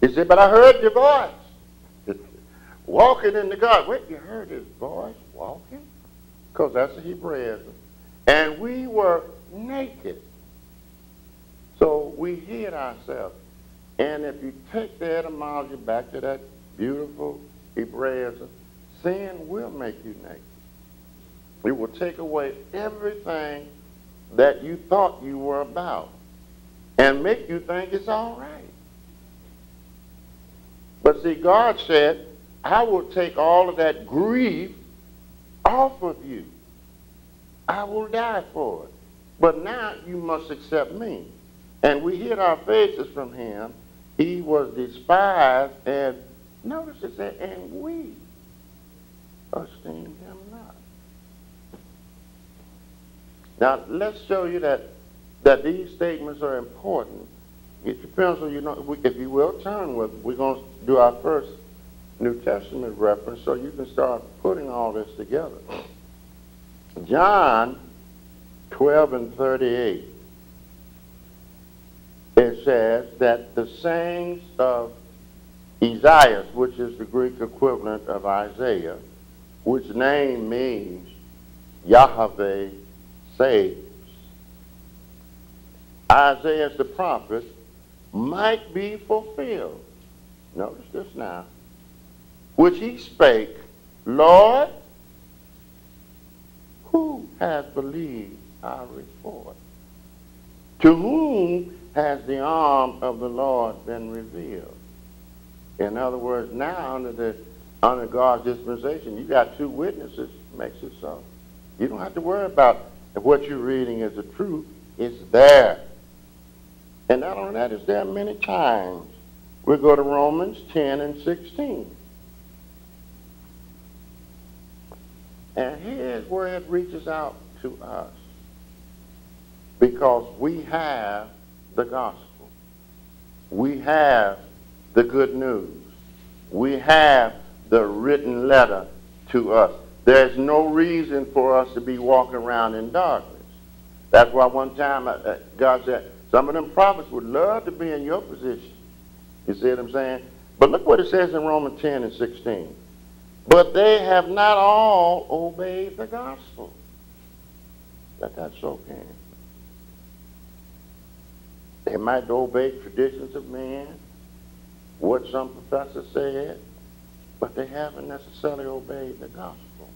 He said, but I heard your voice. Walking in the garden. Wait, you heard his voice walking? Because that's a Hebraism. And we were naked. So we hid ourselves. And if you take the etymology back to that beautiful Hebraism, sin will make you naked. It will take away everything that you thought you were about and make you think it's all right. But see, God said, I will take all of that grief off of you. I will die for it. But now you must accept me. And we hid our faces from him. He was despised, and notice it said, and we esteemed him not. Now, let's show you that these statements are important. Get your pencil, if you will, turn with. We're going to do our first New Testament reference so you can start putting all this together. John 12:38. It says that the sayings of Isaiah, which is the Greek equivalent of Isaiah, which name means Yahweh saves. Isaiah the prophet might be fulfilled. Notice this now. Which he spake, Lord, who has believed our report? To whom has the arm of the Lord been revealed? In other words, now under God's dispensation, you got two witnesses, makes it so. You don't have to worry about if what you're reading is the truth. It's there. And not only that, it's there many times. We'll go to Romans 10:16. And here's where it reaches out to us. Because we have the gospel. We have the good news. We have the written letter to us. There's no reason for us to be walking around in darkness. That's why one time God said, some of them prophets would love to be in your position. You see what I'm saying? But look what it says in Romans 10:16. But they have not all obeyed the gospel. Let that soak in. They might obey traditions of men, what some professor said, but they haven't necessarily obeyed the gospel.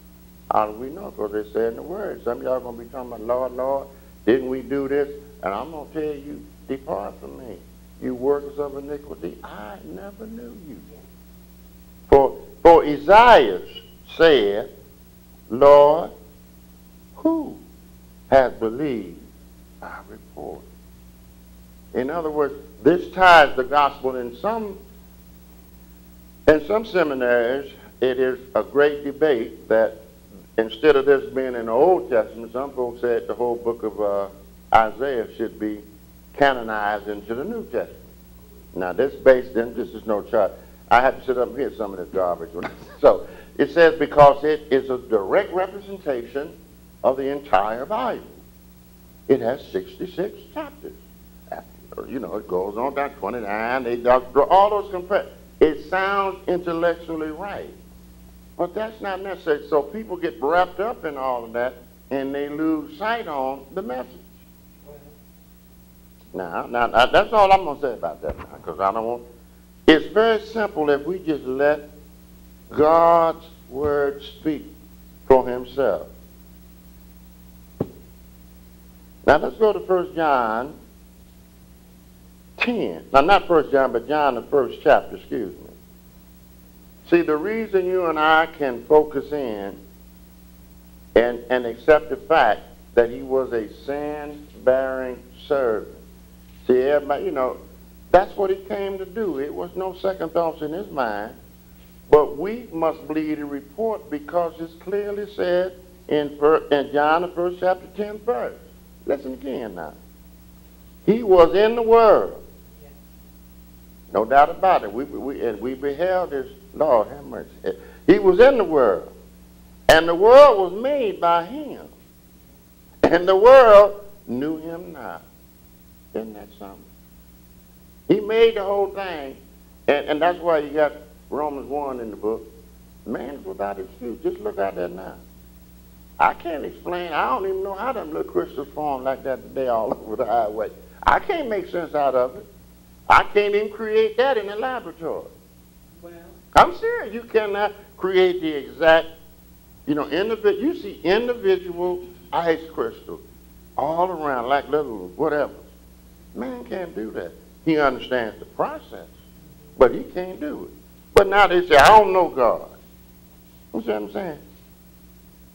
How do we know? Because they said in the word. Some of y'all are going to be talking about, Lord, Lord, didn't we do this? And I'm going to tell you, depart from me, you workers of iniquity. I never knew you. For Isaiah said, Lord, who has believed our report? In other words, this ties the gospel in some seminaries. It is a great debate that instead of this being in the Old Testament, some folks said the whole book of Isaiah should be canonized into the New Testament. Now, this is no chart. I have to sit up and hear some of this garbage. So, it says because it is a direct representation of the entire Bible. It has 66 chapters. It goes on down 29. They draw all those comparisons. It sounds intellectually right. But that's not necessary. So people get wrapped up in all of that, and they lose sight on the message. Now, that's all I'm going to say about that now, because I don't want... It's very simple if we just let God's word speak for himself. Now, let's go to 1 John 10. Now, not 1 John, but John, the first chapter, excuse me. See, the reason you and I can focus in and accept the fact that he was a sin-bearing servant. See, everybody, that's what he came to do. It was no second thoughts in his mind. But we must believe the report because it's clearly said in John, the first chapter, 10th verse. Listen again now. He was in the world. No doubt about it. We beheld his, Lord have mercy. He was in the world. And the world was made by him. And the world knew him not. Isn't that something? He made the whole thing. And that's why you got Romans 1 in the book. Man's without excuse. Just look at that now. I can't explain. I don't even know how them little crystals form like that today all over the highway. I can't make sense out of it. I can't even create that in the laboratory. Well, I'm serious. You cannot create the exact, you see individual ice crystals all around like little whatever. Man can't do that. He understands the process, but he can't do it. But now they say, I don't know God. You see what I'm saying?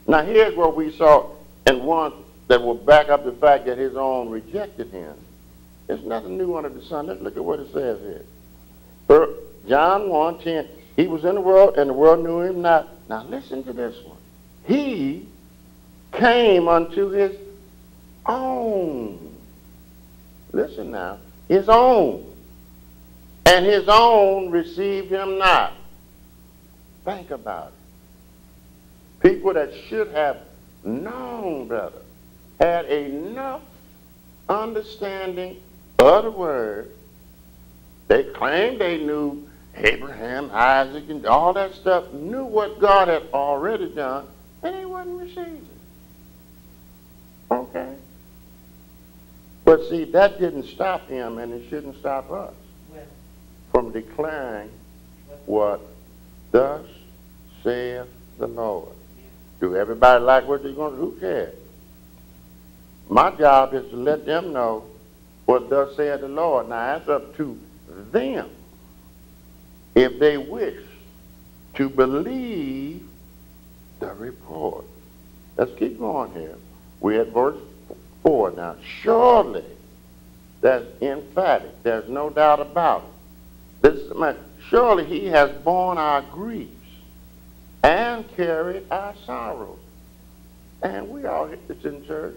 Now here's what we saw, and one that will back up the fact that his own rejected him. There's nothing new under the sun. Let's look at what it says here. John 1:10, he was in the world, and the world knew him not. Now listen to this one. He came unto his own. Listen now. His own. And his own received him not. Think about it. People that should have known better had enough understanding of the word. They claimed they knew Abraham, Isaac, and all that stuff, knew what God had already done, and they wouldn't receive it. Okay? But see, that didn't stop him, and it shouldn't stop us from declaring what thus saith the Lord. Do everybody like what they're going to do? Who cares? My job is to let them know what thus saith the Lord. Now, that's up to them if they wish to believe the report. Let's keep going here. We're at verse 4 now. Surely, that's emphatic. There's no doubt about it. Surely he has borne our griefs and carried our sorrows. And we all hit this in church.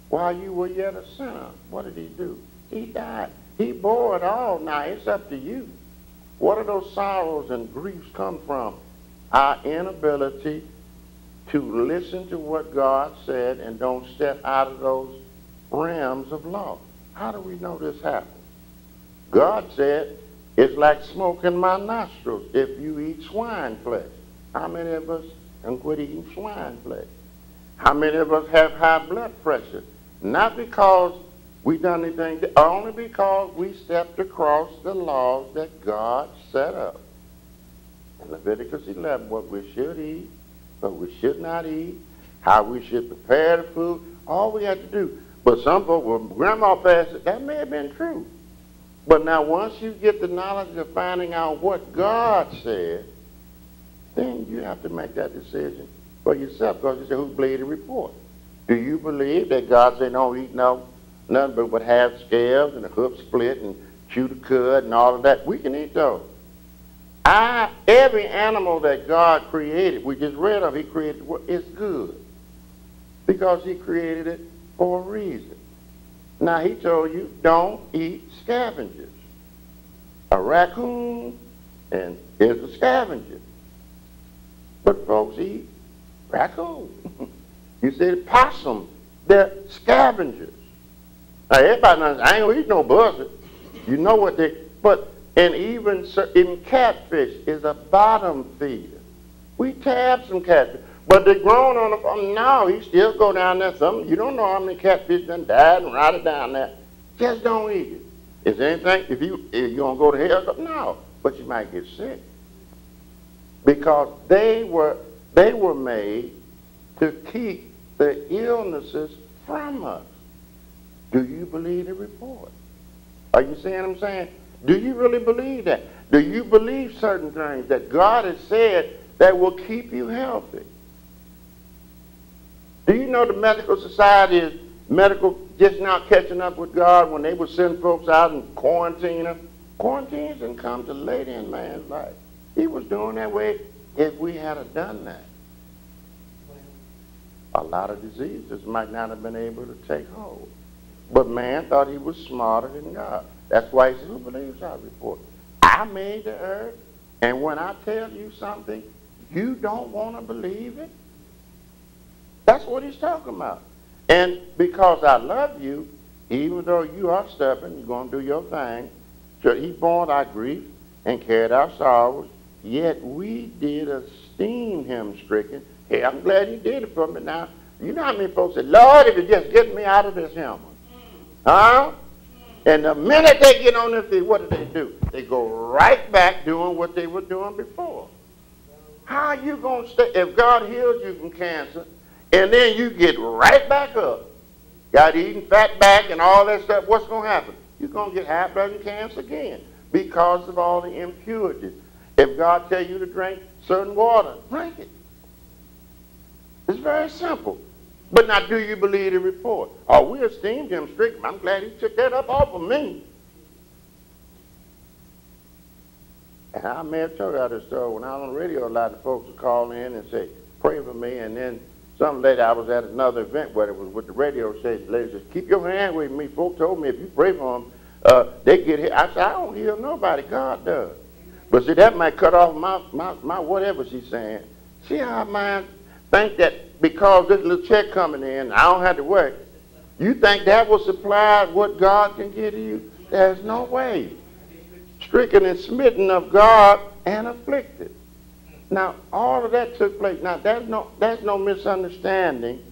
While you were yet a sinner, what did he do? He died. He bore it all. Now, it's up to you. What do those sorrows and griefs come from? Our inability to listen to what God said and don't step out of those realms of law. How do we know this happens? God said, it's like smoke in my nostrils if you eat swine flesh. How many of us can quit eating swine flesh? How many of us have high blood pressure? Not because we done anything, only because we stepped across the laws that God set up. In Leviticus 11, what we should eat, what we should not eat, how we should prepare the food, all we had to do. But some folks, well, Grandma fasted, that may have been true. But now once you get the knowledge of finding out what God said, then you have to make that decision for yourself, because you say, who believed the report? Do you believe that God said don't eat nothing but would have scales and a hoof split and chew the cud and all of that? We can eat those. Every animal that God created, we just read of, he created, it's good. Because he created it for a reason. Now he told you, don't eat scavengers. A raccoon is a scavenger. But folks eat raccoon. You said possum, they're scavengers. Now everybody knows, I ain't gonna eat no buzzard. You know what they, but, and even catfish is a bottom feeder. We tab some catfish, but they're grown on the farm. No, you still go down there. You don't know how many catfish done died and rotted down there. Just don't eat it. Is there anything, if you're gonna go to hell? No, but you might get sick. Because they were made to keep the illnesses from us. Do you believe the report? Are you seeing what I'm saying? Do you really believe that? Do you believe certain things that God has said that will keep you healthy? Do you know the medical society is just now catching up with God when they would send folks out and quarantine them? Quarantines didn't come to later in man's life. He was doing that way if we had done that. A lot of diseases might not have been able to take hold. But man thought he was smarter than God. That's why he said, who believes our report? I made the earth, and when I tell you something, you don't want to believe it? That's what he's talking about. And because I love you, even though you are stubborn, you're going to do your thing, so he bore our grief, and carried our sorrows, yet we did esteem him stricken. Hey, I'm glad he did it for me now. You know how many folks say, Lord, if you just get me out of this helmet. Huh? And the minute they get on their feet, what do? They go right back doing what they were doing before. How are you going to stay? If God heals you from cancer, and then you get right back up, got eating fat back and all that stuff, what's going to happen? You're going to get high blood and cancer again because of all the impurities. If God tells you to drink certain water, drink it. It's very simple. But now, do you believe the report? Oh, we esteemed him stricken. I'm glad he took that up off of me. And I may have told you this story. When I was on the radio, a lot of folks would call in and say, pray for me. And then some lady, I was at another event where it was with the radio station. The lady said, keep your hand with me. Folks told me if you pray for them, they get hit. I said, I don't heal nobody. God does. But see, that might cut off my whatever she's saying. See how my think that because this little check coming in, I don't have to work. You think that will supply what God can give to you? There's no way. Stricken and smitten of God and afflicted. Now, all of that took place. Now, there's no misunderstanding.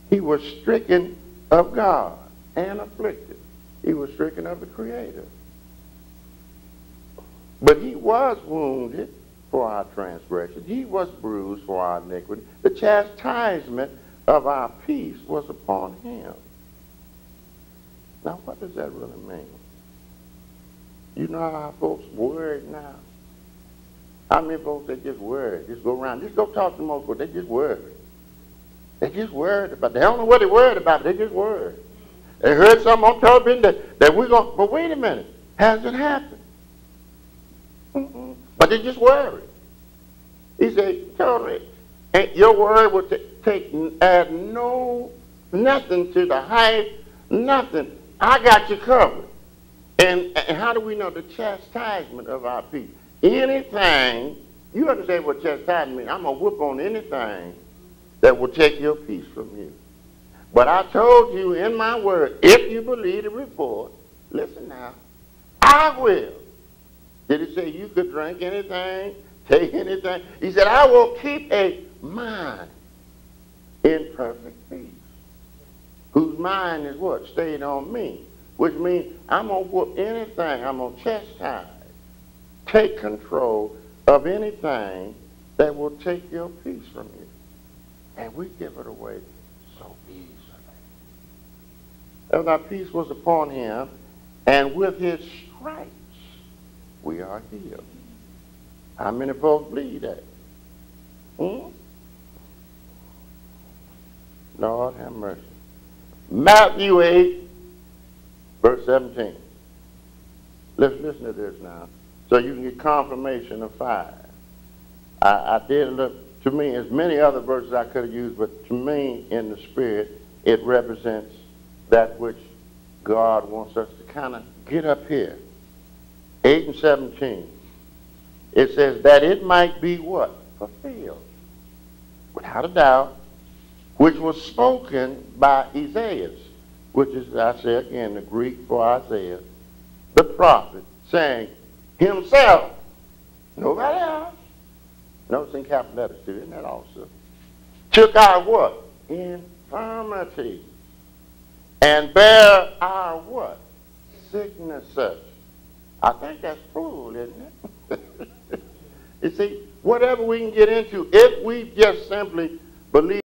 He was stricken of God and afflicted. He was stricken of the Creator. But he was wounded for our transgressions. He was bruised for our iniquity. The chastisement of our peace was upon him. Now, what does that really mean? You know how folks worried now? How many folks, they just worried? Just go around, just go talk to most folks. They just worried. They just worried about it. They don't know what they're worried about. They just worried. They heard something on television that we're going, but wait a minute. Hasn't happened. But they just worried. He said, totally, your word will add nothing to the height, nothing. I got you covered. And how do we know the chastisement of our peace? Anything, you understand what chastisement means. I'm going to whip on anything that will take your peace from you. But I told you in my word, if you believe the report, listen now, I will. Did he say you could drink anything, take anything? He said, I will keep a mind in perfect peace. Whose mind is what? Stayed on me. Which means I'm going to whoop anything. I'm going to chastise, take control of anything that will take your peace from you. And we give it away so easily. And our peace was upon him, and with his stripes we are healed. How many folks believe that? Lord have mercy. Matthew 8, verse 17. Let's listen to this now, so you can get confirmation of 5. I did look, to me, as many other verses I could have used, but to me, in the Spirit, it represents that which God wants us to kind of get up here. 8 and 17. It says that it might be what? Fulfilled. Without a doubt, which was spoken by Isaiah, which is, I say again, the Greek for Isaiah, the prophet, saying, himself, nobody else. Notice in capital letters too, isn't that also? Took our what? Infirmity. And bear our what? Sicknesses. I think that's plural, isn't it? You see, whatever we can get into, if we just simply believe